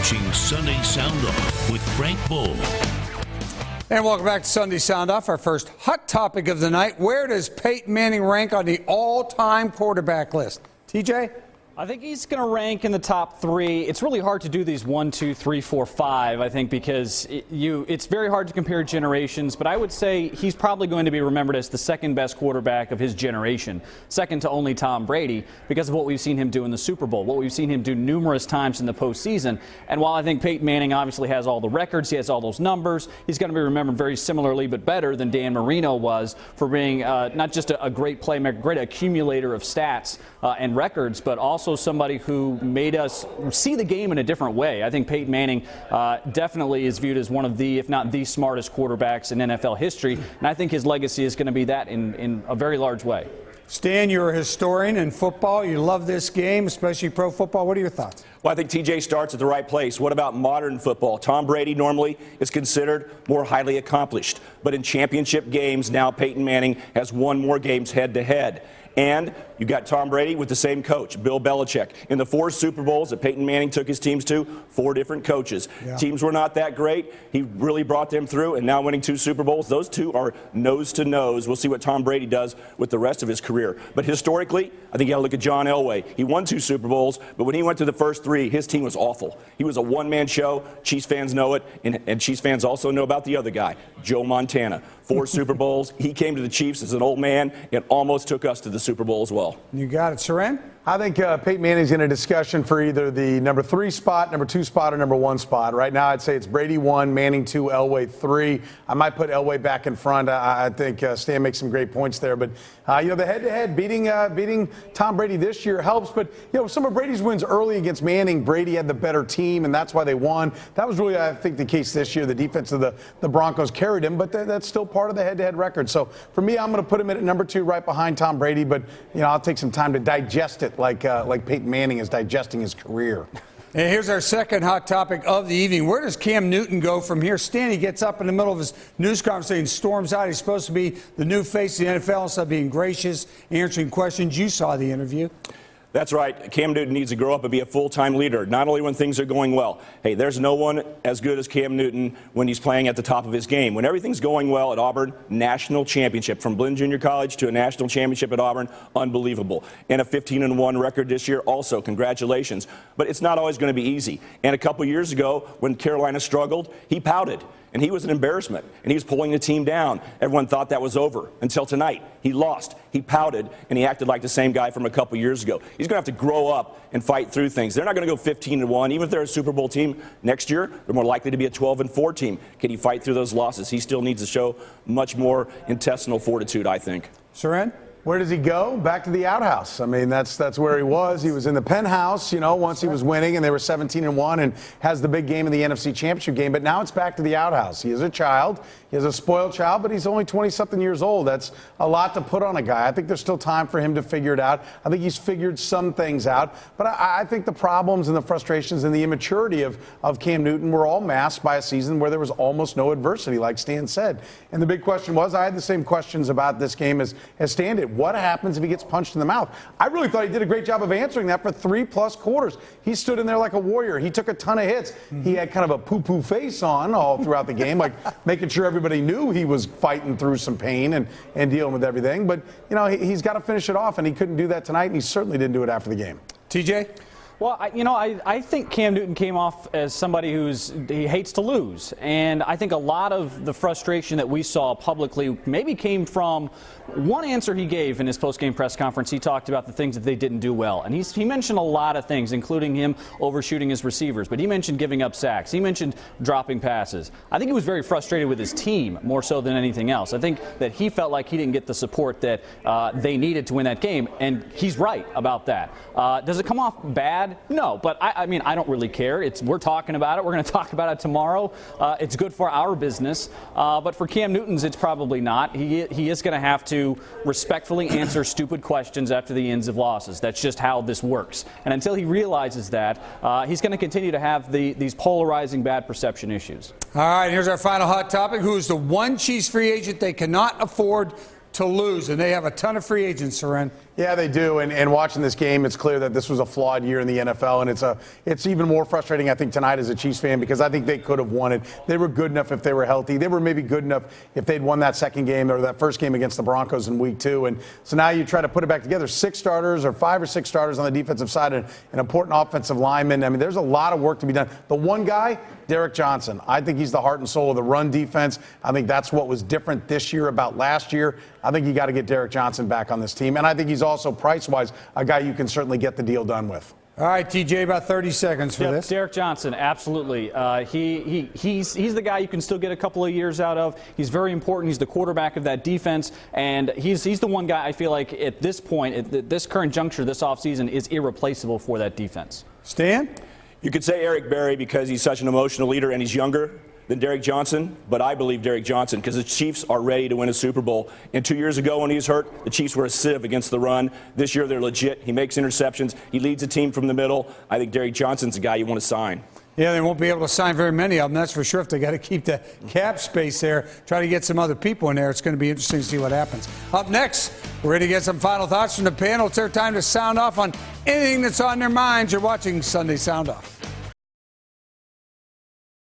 watching Sunday Sound Off with Frank Boal. And welcome back to Sunday Sound Off. Our first hot topic of the night. Where does Peyton Manning rank on the all-time quarterback list? TJ? I think he's going to rank in the top 3. It's really hard to do these 1, 2, 3, 4, 5, I think, because it's very hard to compare generations. But I would say he's probably going to be remembered as the second best quarterback of his generation, second to only Tom Brady, because of what we've seen him do in the Super Bowl, what we've seen him do numerous times in the postseason. And while I think Peyton Manning obviously has all the records, he has all those numbers, he's going to be remembered very similarly but better than Dan Marino was for being not just a great playmaker, great accumulator of stats and records, but also somebody who made us see the game in a different way. I think Peyton Manning definitely is viewed as one of the, if not the smartest quarterbacks in NFL history, and I think his legacy is going to be that in a very large way. Stan, you're a historian in football. You love this game, especially pro football. What are your thoughts? Well, I think TJ starts at the right place. What about modern football? Tom Brady normally is considered more highly accomplished, but in championship games now Peyton Manning has won more games head-to-head. And you got Tom Brady with the same coach, Bill Belichick. In the 4 Super Bowls that Peyton Manning took his teams to, 4 different coaches. Yeah. Teams were not that great. He really brought them through, and now winning 2 Super Bowls, those 2 are nose to nose. We'll see what Tom Brady does with the rest of his career. But historically, I think you got to look at John Elway. He won 2 Super Bowls, but when he went to the first 3, his team was awful. He was a one-man show. Chiefs fans know it, and Chiefs fans also know about the other guy, Joe Montana. 4 Super Bowls. He came to the Chiefs as an old man and almost took us to the Super Bowl as well. You got it. Seren? I think Peyton Manning's in a discussion for either the number 3 spot, number 2 spot, or number 1 spot. Right now, I'd say it's Brady 1, Manning 2, Elway 3. I might put Elway back in front. I think Stan makes some great points there. But, the head-to-head, beating Tom Brady this year helps. But, some of Brady's wins early against Manning, Brady had the better team, and that's why they won. That was really, I think, the case this year. The defense of the Broncos carried him, but that's still part of the head-to-head record. So, for me, I'm going to put him at number 2 right behind Tom Brady. But, I'll take some time to digest it like Peyton Manning is digesting his career. And here's our second hot topic of the evening. Where does Cam Newton go from here? Stanley gets up in the middle of his news conference and storms out. He's supposed to be the new face of the NFL instead of being gracious, answering questions. You saw the interview. That's right. Cam Newton needs to grow up and be a full-time leader, not only when things are going well. Hey, there's no one as good as Cam Newton when he's playing at the top of his game. When everything's going well at Auburn, national championship. From Blinn Junior College to a national championship at Auburn, unbelievable. And a 15-1 record this year also, congratulations. But it's not always going to be easy. And a couple years ago, when Carolina struggled, he pouted. And he was an embarrassment, and he was pulling the team down. Everyone thought that was over until tonight. He lost, he pouted, and he acted like the same guy from a couple years ago. He's going to have to grow up and fight through things. They're not going to go 15-1. Even if they're a Super Bowl team next year, they're more likely to be a 12-4 team. Can he fight through those losses? He still needs to show much more intestinal fortitude, I think. Seren? Where does he go? Back to the outhouse. I mean, that's where he was. He was in the penthouse, once he was winning, and they were 17-1 and has the big game in the NFC Championship game. But now it's back to the outhouse. He is a child. He is a spoiled child, but he's only 20-something years old. That's a lot to put on a guy. I think there's still time for him to figure it out. I think he's figured some things out. But I think the problems and the frustrations and the immaturity of Cam Newton were all masked by a season where there was almost no adversity, like Stan said. And the big question was, I had the same questions about this game as Stan did. What happens if he gets punched in the mouth? I really thought he did a great job of answering that for 3+ quarters. He stood in there like a warrior. He took a ton of hits. He had kind of a poo-poo face on all throughout the game, like making sure everybody knew he was fighting through some pain and dealing with everything. But, he's got to finish it off, and he couldn't do that tonight, and he certainly didn't do it after the game. TJ? Well, I think Cam Newton came off as somebody he hates to lose. And I think a lot of the frustration that we saw publicly maybe came from one answer he gave in his post-game press conference. He talked about the things that they didn't do well. And he mentioned a lot of things, including him overshooting his receivers. But he mentioned giving up sacks. He mentioned dropping passes. I think he was very frustrated with his team more so than anything else. I think that he felt like he didn't get the support that they needed to win that game. And he's right about that. Does it come off bad? No, but I mean, I don't really care. We're talking about it. We're going to talk about it tomorrow. It's good for our business. But for Cam Newton's, it's probably not. He is going to have to respectfully answer stupid questions after the ends of losses. That's just how this works. And until he realizes that, he's going to continue to have these polarizing bad perception issues. All right, here's our final hot topic. Who is the one Chiefs free agent they cannot afford to lose? And they have a ton of free agents, Seren. Yeah, they do. And watching this game, it's clear that this was a flawed year in the NFL. And it's even more frustrating, I think, tonight as a Chiefs fan, because I think they could have won it. They were good enough if they were healthy. They were maybe good enough if they'd won that second game or that first game against the Broncos in week 2. And so now you try to put it back together. 6 starters or 5 or 6 starters on the defensive side and an important offensive lineman. I mean, there's a lot of work to be done. The one guy, Derek Johnson, I think he's the heart and soul of the run defense. I think that's what was different this year about last year. I think you got to get Derek Johnson back on this team. And I think he's also, price-wise, a guy you can certainly get the deal done with. All right, TJ, about 30 seconds for this. Derek Johnson, absolutely. He's the guy you can still get a couple of years out of. He's very important. He's the quarterback of that defense, and he's the one guy I feel like at this point, at this current juncture, this offseason, is irreplaceable for that defense. Stan? You could say Eric Berry because he's such an emotional leader and he's younger than Derek Johnson, but I believe Derek Johnson because the Chiefs are ready to win a Super Bowl. And 2 years ago when he was hurt, the Chiefs were a sieve against the run. This year they're legit. He makes interceptions. He leads the team from the middle. I think Derek Johnson's the guy you want to sign. Yeah, they won't be able to sign very many of them, that's for sure. If they got to keep the cap space there, try to get some other people in there. It's going to be interesting to see what happens. Up next, we're going to get some final thoughts from the panel. It's their time to sound off on anything that's on their minds. You're watching Sunday Sound Off.